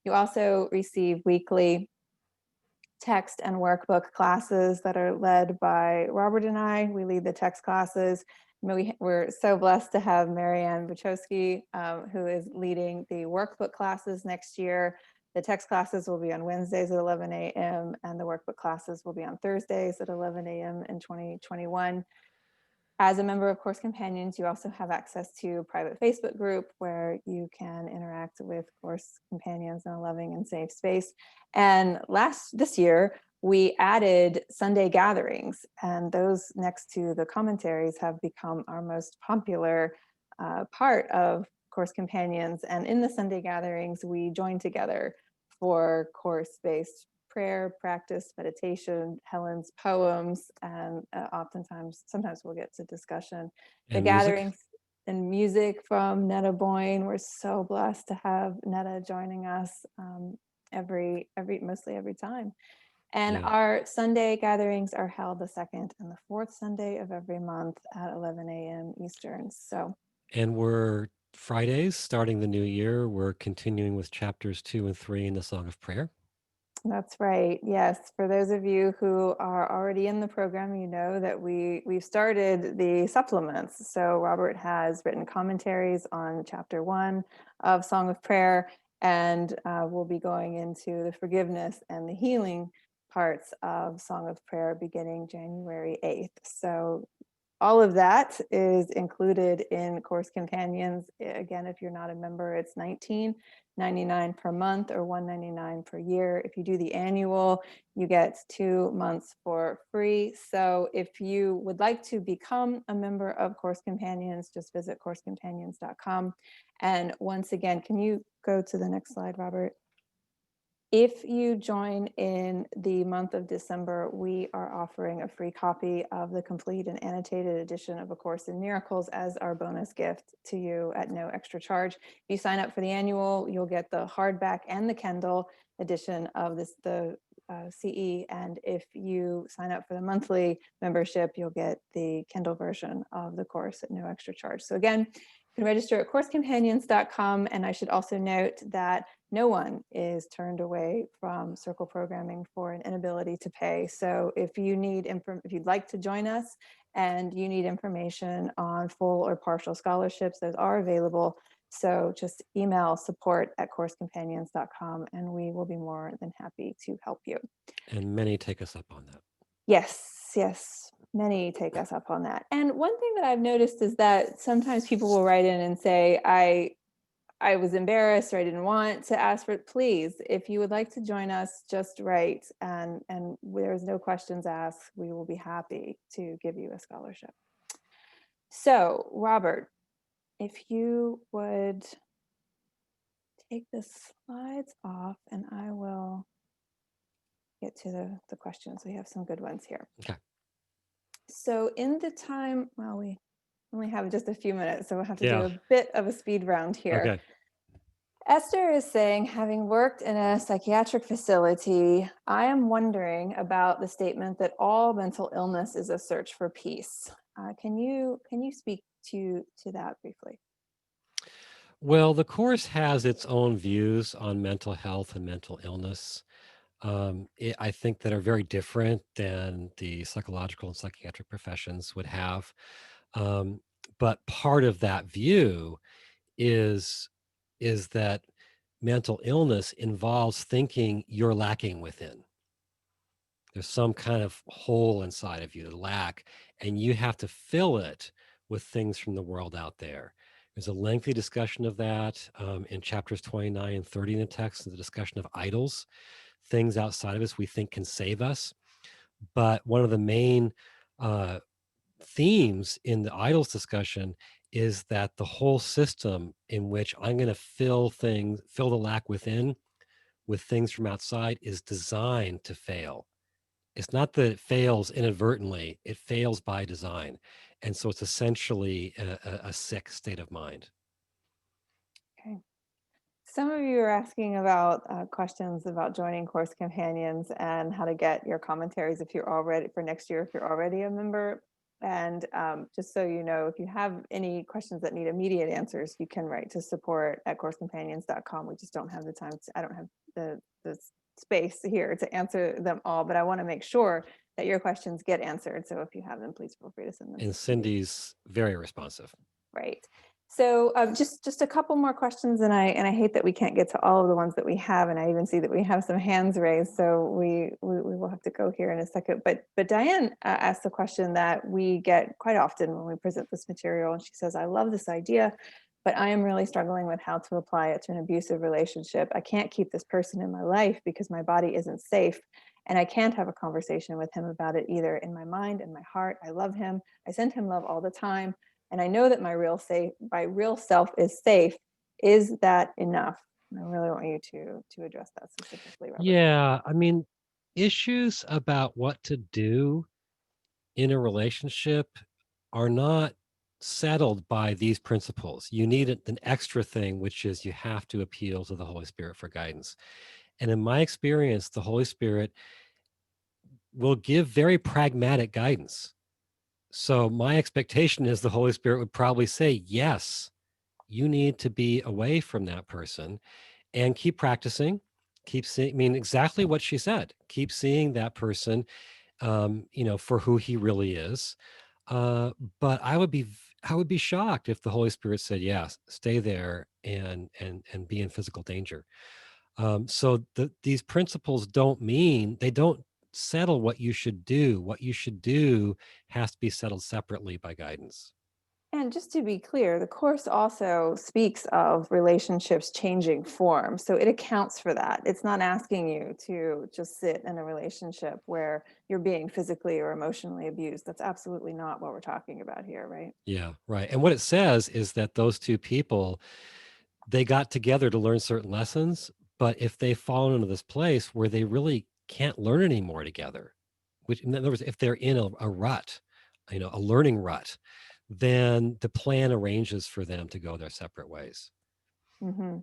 You also receive weekly text and workbook classes that are led by Robert and I. We lead the text classes. We're so blessed to have Marianne Buchowski, who is leading the workbook classes next year. The text classes will be on Wednesdays at 11 a.m. and the workbook classes will be on Thursdays at 11 a.m. in 2021. As a member of Course Companions, you also have access to a private Facebook group where you can interact with Course Companions in a loving and safe space. And this year, we added Sunday gatherings, and those next to the commentaries have become our most popular part of Course Companions. And in the Sunday gatherings, we join together for course-based prayer, practice, meditation, Helen's poems, and sometimes we'll get to discussion. The And music. gatherings and music from Netta Boyne. We're so blessed to have Netta joining us mostly every time. And Yeah. our Sunday gatherings are held the second and the fourth Sunday of every month at 11 a.m. Eastern. So, And we're Fridays, starting the new year, we're continuing with chapters 2 and 3 in the Song of Prayer. That's right. Yes. For those of you who are already in the program, you know that we've started the supplements. So Robert has written commentaries on chapter 1 of Song of Prayer, and we'll be going into the forgiveness and the healing parts of Song of Prayer beginning January 8th. So all of that is included in Course Companions. Again, if you're not a member, it's $19.99 per month or $199 per year. If you do the annual, you get 2 months for free. So if you would like to become a member of Course Companions, just visit coursecompanions.com. And once again, can you go to the next slide, Robert? If you join in the month of December, we are offering a free copy of the complete and annotated edition of A Course in Miracles as our bonus gift to you at no extra charge. If you sign up for the annual, you'll get the hardback and the Kindle edition of the CE. And if you sign up for the monthly membership, you'll get the Kindle version of the course at no extra charge. So again, you can register at coursecompanions.com. And I should also note that no one is turned away from Circle programming for an inability to pay. So if you need if you'd like to join us and you need information on full or partial scholarships, those are available. So just email support@coursecompanions.com and we will be more than happy to help you. And many take us up on that. Yes, many take us up on that. And one thing that I've noticed is that sometimes people will write in and say, I was embarrassed or I didn't want to ask for it. Please, if you would like to join us, just write, and there's no questions asked. We will be happy to give you a scholarship. So, Robert, if you would take the slides off and I will get to the questions. We have some good ones here. Okay. So in the time, well, we only have just a few minutes, so we'll have to Yeah. do a bit of a speed round here. Okay. Esther is saying, having worked in a psychiatric facility, I am wondering about the statement that all mental illness is a search for peace. Can you speak to that briefly? Well, the course has its own views on mental health and mental illness. I think that are very different than the psychological and psychiatric professions would have. Um, but part of that view is is that mental illness involves thinking you're lacking within. There's some kind of hole inside of you, the lack, and you have to fill it with things from the world out there. There's a lengthy discussion of that in chapters 29 and 30 in the text, the discussion of idols, things outside of us we think can save us. But one of the main uh, themes in the idols discussion is that the whole system in which I'm going to fill the lack within with things from outside is designed to fail. It's not that it fails inadvertently, it fails by design. And so it's essentially a sick state of mind. Okay. Some of you are asking about questions about joining Course Companions and how to get your commentaries if you're already for next year, if you're already a member. And just so you know, if you have any questions that need immediate answers, you can write to support@coursecompanions.com. We just don't have the time I don't have the space here to answer them all, but I want to make sure that your questions get answered. So if you have them, please feel free to send them. And Cindy's very responsive. Right. So just a couple more questions, and I hate that we can't get to all of the ones that we have, and I even see that we have some hands raised, so we will have to go here in a second. But Diane asked a question that we get quite often when we present this material, and she says, "I love this idea, but I am really struggling with how to apply it to an abusive relationship. I can't keep this person in my life because my body isn't safe, and I can't have a conversation with him about it either. In my mind and my heart, I love him. I send him love all the time. And I know that my real self is safe. Is that enough?" And I really want you to address that specifically, Robert. Yeah. I mean, issues about what to do in a relationship are not settled by these principles. You need an extra thing, which is you have to appeal to the Holy Spirit for guidance. And in my experience, the Holy Spirit will give very pragmatic guidance. So my expectation is the Holy Spirit would probably say, yes, You need to be away from that person and keep practicing, keep seeing, I mean, exactly what she said. Keep seeing that person, for who he really is. Uh, but I would be shocked if the Holy Spirit said, "Yes, stay there and be in physical danger." So these principles don't settle what you should do. What you should do has to be settled separately by guidance. And just to be clear, the course also speaks of relationships changing form. So it accounts for that. It's not asking you to just sit in a relationship where you're being physically or emotionally abused. That's absolutely not what we're talking about here, right? Yeah, right. And what it says is that those two people, they got together to learn certain lessons, but if they've fallen into this place where they really can't learn anymore together, which in other words, if they're in a rut, a learning rut, then the plan arranges for them to go their separate ways. Hmm.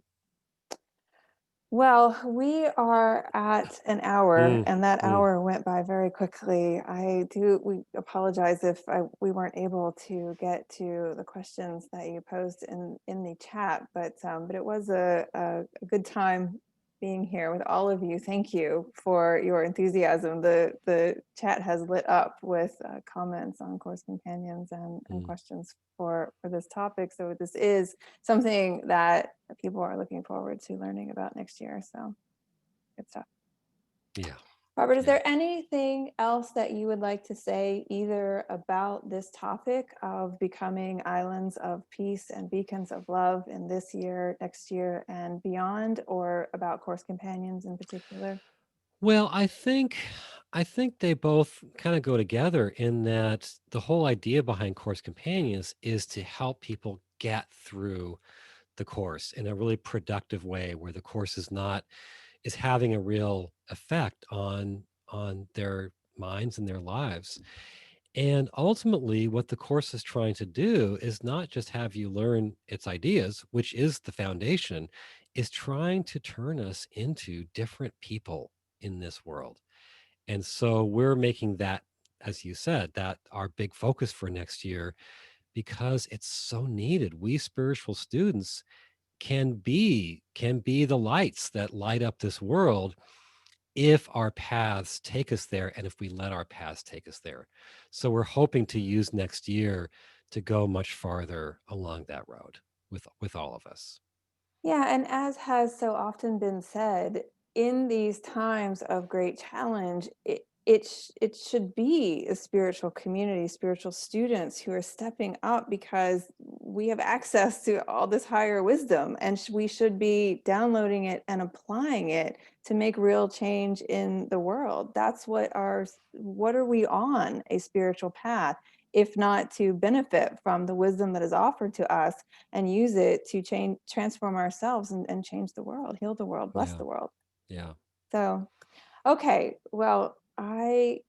Well, we are at an hour, Mm, and that mm, hour went by very quickly. We apologize if we weren't able to get to the questions that you posed in the chat, but it was a good time being here with all of you. Thank you for your enthusiasm. The chat has lit up with comments on Course Companions and mm. questions for this topic. So this is something that people are looking forward to learning about next year. So good stuff. Yeah, Robert, is yeah. there anything else that you would like to say either about this topic of becoming islands of peace and beacons of love in this year, next year, and beyond, or about Course Companions in particular? Well, I think they both kind of go together in that the whole idea behind Course Companions is to help people get through the course in a really productive way where the course is having a real effect on their minds and their lives. And ultimately what the course is trying to do is not just have you learn its ideas, which is the foundation, is trying to turn us into different people in this world. And so we're making that, as you said, that our big focus for next year because it's so needed. We spiritual students can be the lights that light up this world if our paths take us there and if we let our paths take us there. So we're hoping to use next year to go much farther along that road with all of us. Yeah, and as has so often been said, in these times of great challenge, it should be a spiritual community, spiritual students who are stepping up because we have access to all this higher wisdom, and we should be downloading it and applying it to make real change in the world. That's what are we on a spiritual path, if not to benefit from the wisdom that is offered to us and use it to transform ourselves and change the world, heal the world, bless Yeah. the world. Yeah. So, okay, well, I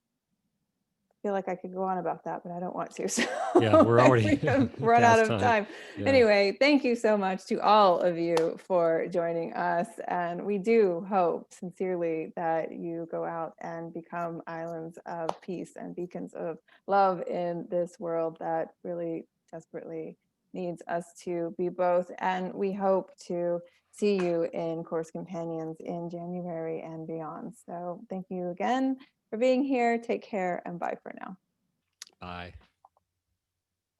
feel like I could go on about that, but I don't want to. So Yeah. We're already we have run out past of time. time. Yeah. Anyway, thank you so much to all of you for joining us. And we do hope sincerely that you go out and become islands of peace and beacons of love in this world that really desperately needs us to be both. And we hope to see you in Course Companions in January and beyond. So thank you again for being here. Take care and bye for now. Bye.